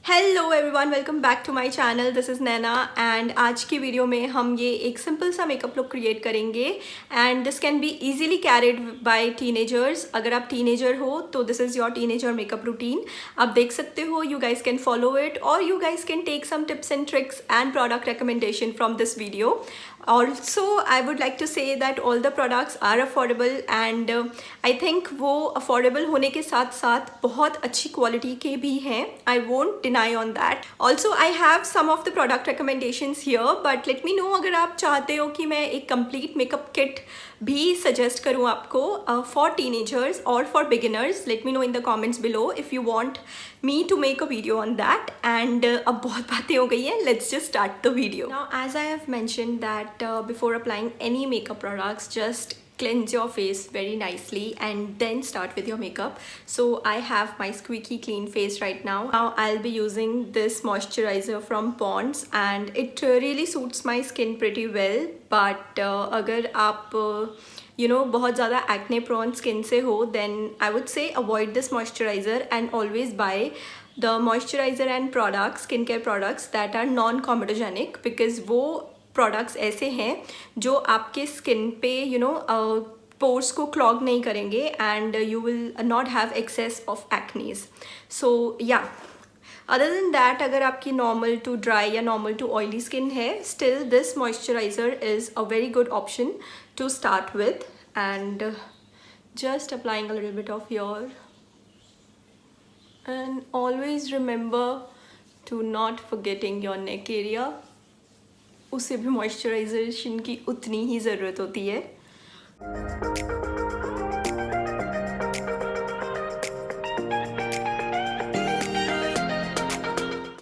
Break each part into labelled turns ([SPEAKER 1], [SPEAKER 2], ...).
[SPEAKER 1] Hello everyone, welcome back to my channel. This is Naina and आज की video में हम ये एक सिंपल सा मेकअप लुक क्रिएट करेंगे and this can be easily carried by teenagers. अगर आप टीनेजर हो तो this is your teenager makeup routine. आप देख सकते हो, you guys can follow it और you guys can take some tips and tricks and product recommendation from this video. Also, I would like to say that all the products are affordable and I think वो affordable होने के साथ साथ बहुत अच्छी quality के भी हैं. I won't deny on that. Also, I have some of the product recommendations here, but let me know अगर आप चाहते हो कि मैं एक complete makeup kit भी suggest करूँ आपको for teenagers or for beginners. Let me know in the comments below if you want me to make a video on that. And अब बहुत बातें हो गई हैं, let's just start the video. Now, as I have mentioned that before applying any makeup products, just cleanse your face very nicely and then start with your makeup. So I have my squeaky clean face right now. Now I'll be using this moisturizer from Pond's and it really suits my skin pretty well. But अगर आप बहुत ज़्यादा acne prone skin से हो, then I would say avoid this moisturizer and always buy the moisturizer and products, skincare products that are non-comedogenic, because वो products ऐसे हैं जो आपके स्किन पे पोर्स को क्लॉग नहीं करेंगे and you will not have access of acnes. So या अदर देन दैट, अगर आपकी नॉर्मल टू ड्राई या नॉर्मल टू ऑयली स्किन है, still this moisturizer is a very good option to start with. And just applying a little bit of here and always remember to not forgetting your neck area. उसे भी moisturisation की उतनी ही ज़रूरत होती है.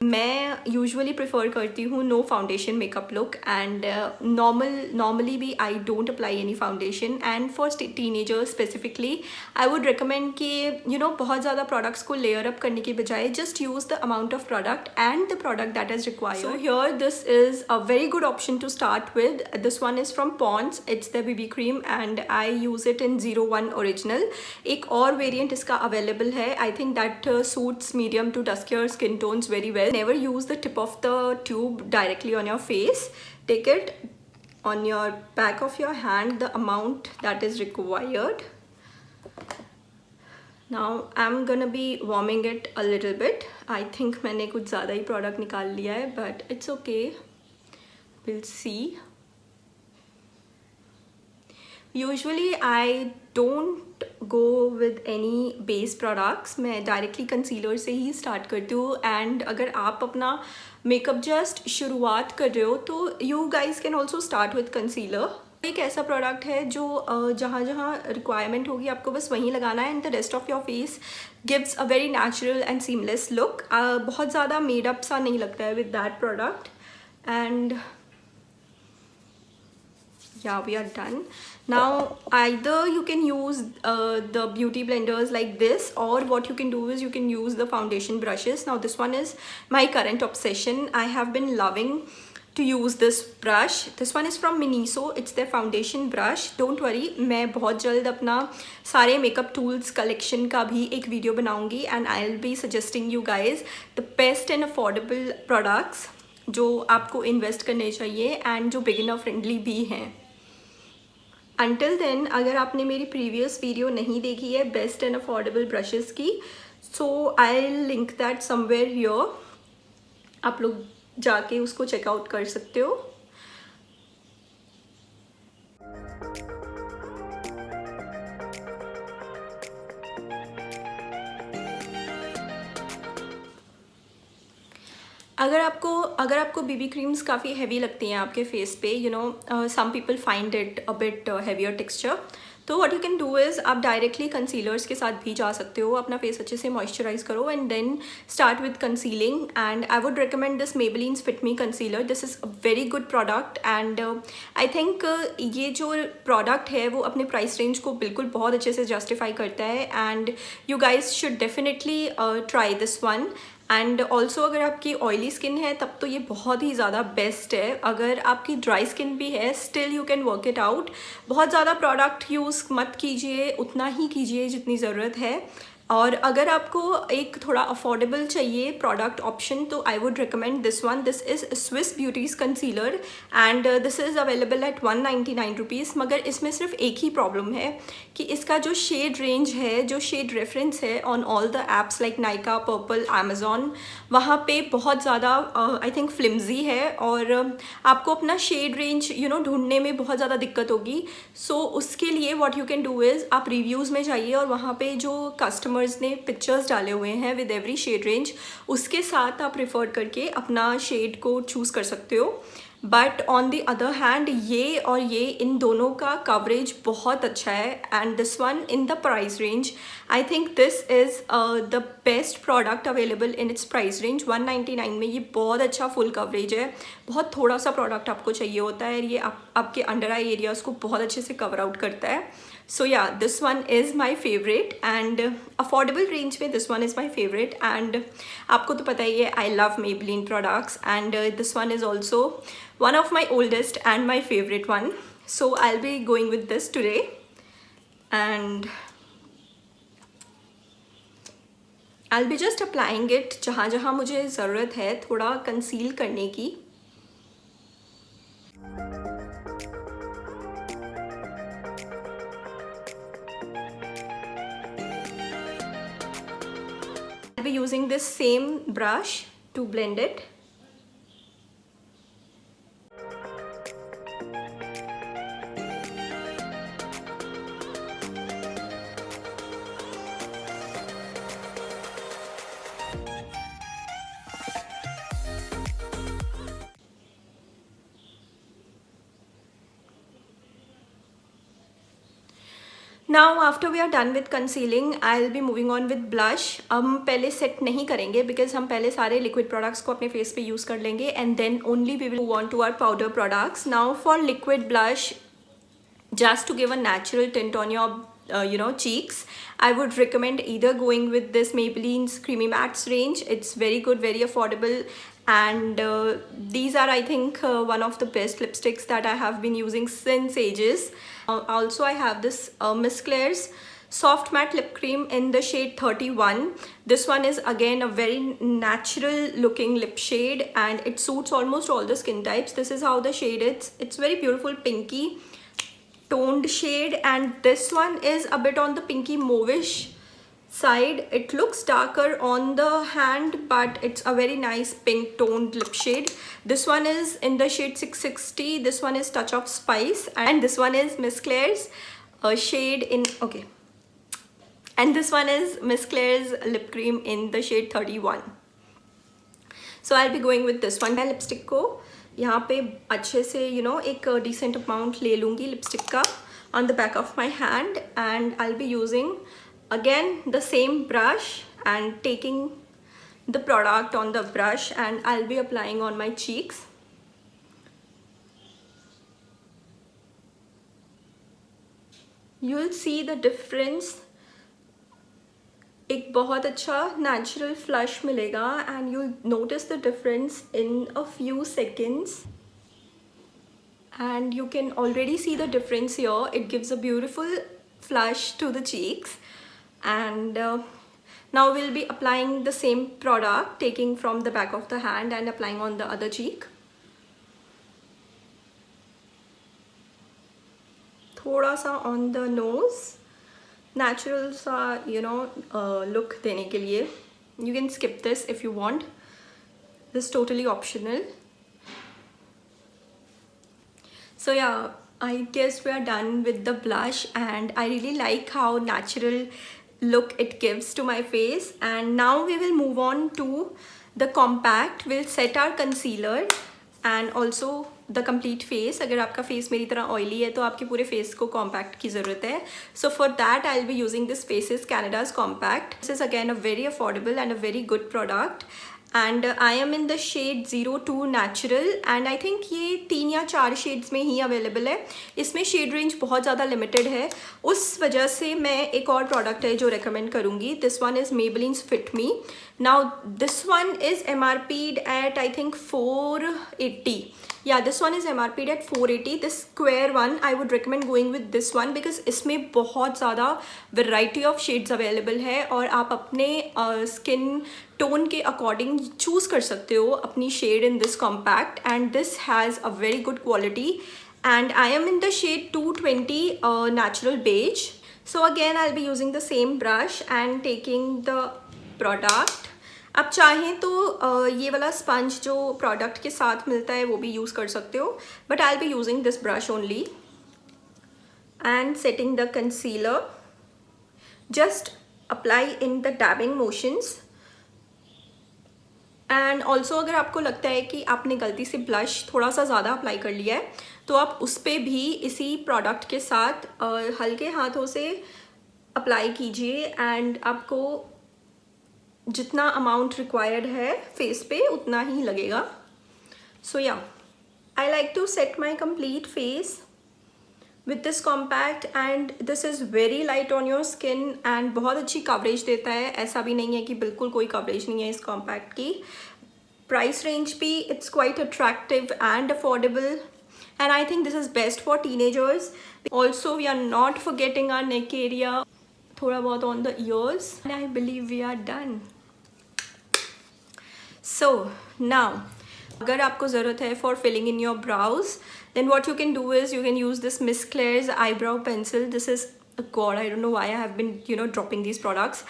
[SPEAKER 1] मैं usually prefer करती हूँ no foundation makeup look and normally भी I don't apply any foundation. And for teenagers specifically I would recommend कि बहुत ज़्यादा प्रोडक्ट्स को लेयर अप करने के बजाय just use the amount of product and the product that is required. So here this is a very good option to start with. This one is from Pond's. It's the BB cream and I use it in 01 original. एक और variant इसका available है. I think that suits medium to duskier skin tones very well. Never use the tip of the tube directly on your face. Take it on your back of your hand, the amount that is required. Now I'm gonna be warming it a little bit. I think मैंने कुछ ज़्यादा ही product निकाल लिया है, but it's okay. We'll see. Usually I don't go with any base products. मैं directly concealer से ही start करती हूँ. and अगर आप अपना makeup just शुरुआत कर रहे हो तो you guys can also start with concealer. एक ऐसा प्रोडक्ट है जो जहाँ जहाँ रिक्वायरमेंट होगी आपको बस वहीं लगाना है. And the rest of your face gives a very natural and seamless look. बहुत ज़्यादा मेडअप सा नहीं लगता है with that product. And yeah, we are done. Now either you can use the beauty blenders like this, or what you can do is you can use the foundation brushes. Now this one is my current obsession. I have been loving to use this brush. This one is from Miniso. It's their foundation brush. Don't worry, मैं बहुत जल्द अपना सारे makeup tools collection का भी एक video बनाऊंगी and I'll be suggesting you guys the best and affordable products जो आपको इन्वेस्ट करने चाहिए and जो beginner friendly भी हैं. Until then, अगर आपने मेरी प्रीवियस वीडियो नहीं देखी है बेस्ट एंड अफोर्डेबल ब्रशेस की, सो I link that somewhere here. आप लोग जाके उसको चेकआउट कर सकते हो. अगर आपको BB क्रीम्स काफ़ी हैवी लगती हैं आपके फेस पे, some people find it a bit heavier texture, तो what you can do is आप डायरेक्टली कंसीलर्स के साथ भी जा सकते हो. अपना फेस अच्छे से मॉइस्चराइज करो and then start with concealing. And I would recommend this Maybelline's Fit Me concealer. This is a very good product and I think ये जो प्रोडक्ट है वो अपने प्राइस रेंज को बिल्कुल बहुत अच्छे से जस्टिफाई करता है. And you guys should definitely try this one. And also अगर आपकी ऑयली स्किन है तब तो ये बहुत ही ज़्यादा बेस्ट है. अगर आपकी ड्राई स्किन भी है, still you can work it out. बहुत ज़्यादा प्रोडक्ट यूज़ मत कीजिए, उतना ही कीजिए जितनी ज़रूरत है. और अगर आपको एक थोड़ा अफोर्डेबल चाहिए प्रोडक्ट ऑप्शन तो आई would recommend this one. This is Swiss beauties concealer and this is available at 199 rupees. मगर इसमें सिर्फ एक ही प्रॉब्लम है कि इसका जो शेड रेंज है, जो शेड रेफरेंस है on all the apps like Nykaa, purple, Amazon, वहाँ पे बहुत ज़्यादा आई थिंक फ्लिम्जी है और आपको अपना शेड रेंज ढूंढने में बहुत ज़्यादा दिक्कत होगी. सो उसके लिए what you can do is आप रिव्यूज़ में जाइए और वहाँ पे जो कस्टमर्स ने पिक्चर्स डाले हुए हैं विद एवरी शेड रेंज, उसके साथ आप रिफर करके अपना शेड को चूज़ कर सकते हो. But on the other hand ये और ये इन दोनों का कवरेज बहुत अच्छा है and this one in the price range I think this is the best product available in its price range. 199 में ये बहुत अच्छा फुल कवरेज है. बहुत थोड़ा सा प्रोडक्ट आपको चाहिए होता है, ये आपके अंडर आई एरियाज़ को बहुत अच्छे से कवर आउट करता है. So yeah, this one is my favorite and affordable range में this one is my favorite. And आपको तो पता ही है I love Maybelline products and this one is also one of my oldest and my favorite one. So I'll be going with this today and I'll be just applying it जहाँ जहाँ मुझे ज़रूरत है थोड़ा conceal करने की. I'll be using this same brush to blend it. Now after we are done with concealing, I'll be moving on with blush. हम पहले सेट नहीं करेंगे because हम पहले सारे liquid products को अपने face पे यूज़ कर लेंगे and then only we will move on to our powder products. Now for liquid blush, just to give a natural tint on your cheeks, I would recommend either going with this Maybelline's Creamy Mattes range. It's very good, very affordable, and these are I think one of the best lipsticks that I have been using since ages. Also I have this Miss Claire's soft matte lip cream in the shade 31. This one is again a very natural looking lip shade and it suits almost all the skin types. This is how the shade is. It's very beautiful pinky toned shade and this one is a bit on the pinky mauvish side. It looks darker on the hand but it's a very nice pink toned lip shade. This one is in the shade 660. This one is Touch of Spice and this one is Miss Claire's shade in and this one is Miss Claire's lip cream in the shade 31. So I'll be going with this one. मैं lipstick को यहाँ पे अच्छे से एक decent amount ले लूँगी lipstick का on the back of my hand and I'll be using again the same brush and taking the product on the brush and I'll be applying on my cheeks. You'll see the difference. एक बहुत अच्छा natural flush मिलेगा and you'll notice the difference in a few seconds. And you can already see the difference here. It gives a beautiful flush to the cheeks. And now we'll be applying the same product, taking from the back of the hand and applying on the other cheek. थोड़ा सा on the nose. Natural सा look देने के लिए. You can skip this if you want. This is totally optional. So yeah, I guess we are done with the blush and I really like how natural look it gives to my face. And now we will move on to the compact. We'll set our concealer and also the complete face. अगर आपका face मेरी तरह oily है तो आपके पूरे face को compact की ज़रूरत है. So for that I'll be using this Faces Canada's compact. This is again a very affordable and a very good product. And I am in the shade 02 natural and I think ये 3 या 4 shades में ही available है. इसमें shade range बहुत ज़्यादा limited है, उस वजह से मैं एक और प्रोडक्ट है जो रिकमेंड करूँगी. This one is Maybelline's Fit Me. Now this one is MRP'd at I think 480. Yeah, this one is MRP'd at 480. This square one I would recommend going with this one because इसमें बहुत ज़्यादा variety of shades available है और आप अपने skin tone के according choose कर सकते हो अपनी shade in this compact, and this has a very good quality. And I am in the shade 220 natural beige. So again I'll be using the same brush and taking the product. अब चाहें तो ये वाला sponge जो product के साथ मिलता है वो भी यूज़ कर सकते हो, but I will be using this brush only and setting the concealer. Just apply in the डैबिंग motions. And also अगर आपको लगता है कि आपने गलती से ब्लश थोड़ा सा ज़्यादा अप्लाई कर लिया है तो आप उस पर भी इसी प्रोडक्ट के साथ हल्के हाथों से अप्लाई कीजिए एंड आपको जितना अमाउंट रिक्वायर्ड है फेस पे उतना ही लगेगा. So yeah, I like to set my complete face with this compact and this is very light on your skin and बहुत अच्छी कवरेज देता है. ऐसा भी नहीं है कि बिल्कुल कोई कवरेज नहीं है इस कॉम्पैक्ट की. प्राइस रेंज भी it's quite attractive and affordable and I think this is best for teenagers. Also we are not forgetting our neck area, थोड़ा बहुत on the ears, and I believe we are done. So now अगर आपको ज़रूरत है for filling in your brows, then what you can do is you can use this Miss Claire's eyebrow pencil. This is, God, I don't know why I have been dropping these products.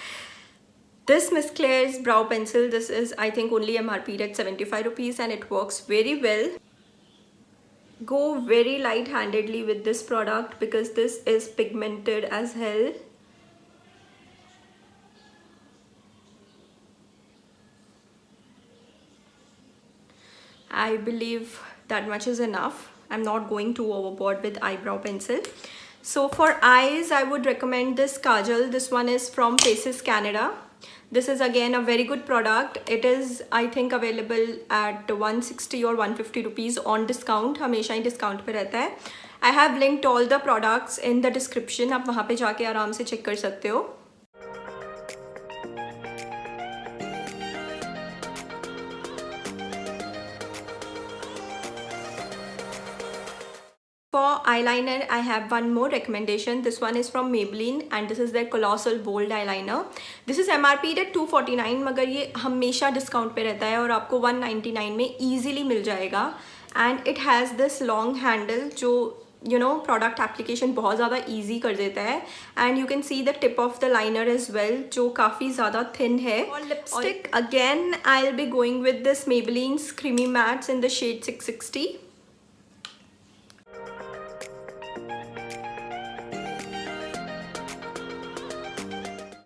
[SPEAKER 1] This Miss Claire's brow pencil, this is I think only MRP'd at 75 rupees and it works very well. Go very light handedly with this product because this is pigmented as hell. I believe that much is enough. I'm not going too overboard with eyebrow pencil. So for eyes, I would recommend this kajal. This one is from Faces Canada. This is again a very good product. It is I think available at 160 or 150 rupees on discount. हमेशा ही discount पे रहता है. I have linked all the products in the description. आप वहाँ पे जाके आराम से check कर सकते हो. For eyeliner, I have one more recommendation. This one is from Maybelline and this is their Colossal Bold Eyeliner. This is MRP'd at 249 मगर ये हमेशा डिस्काउंट पे रहता है और आपको 199 में easily मिल जाएगा. And it has this long handle जो product application बहुत ज़्यादा easy कर देता है. And you can see the tip of the liner as well जो काफ़ी ज़्यादा thin है. और lipstick, again I'll be going with this Maybelline's Creamy Mattes in the shade 660.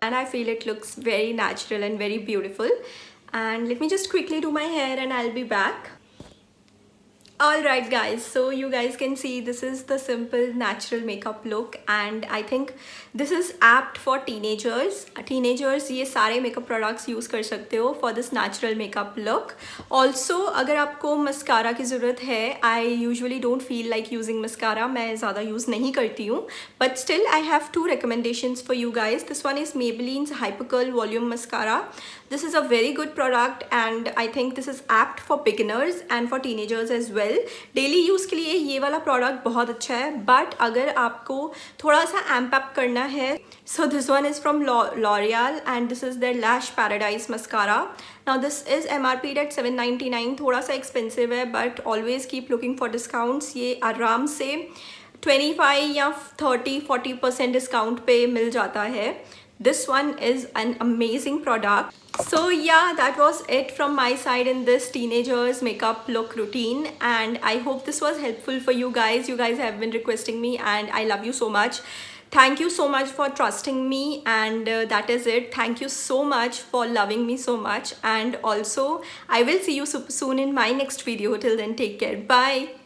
[SPEAKER 1] And I feel it looks very natural and very beautiful. And let me just quickly do my hair and I'll be back. Alright guys, so you guys can see this is the simple natural makeup look and I think this is apt for teenagers. Teenagers ये सारे makeup products use कर सकते हो for this natural makeup look. Also अगर आपको mascara की ज़रूरत है, I usually don't feel like using mascara, मैं ज़्यादा use नहीं करती हूँ, but still I have two recommendations for you guys. This one is Maybelline's Hypercurl Volume Mascara. This is a very good product and I think this is apt for beginners and for teenagers as well. Daily use के लिए ये वाला product बहुत अच्छा है, but अगर आपको थोड़ा सा एम्प अप करना है, so this one is from L'Oreal and this is their lash paradise mascara. Now this is MRP'd at 799. थोड़ा सा एक्सपेंसिव है but always keep looking for discounts. ये आराम से 25 या 30-40% डिस्काउंट पे मिल जाता है. This one is an amazing product. So yeah, that was it from my side in this teenagers makeup look routine and I hope this was helpful for you guys. You guys have been requesting me and I love you so much. Thank you so much for trusting me and that is it. Thank you so much for loving me so much and also I will see you soon in my next video. Till then, take care. Bye.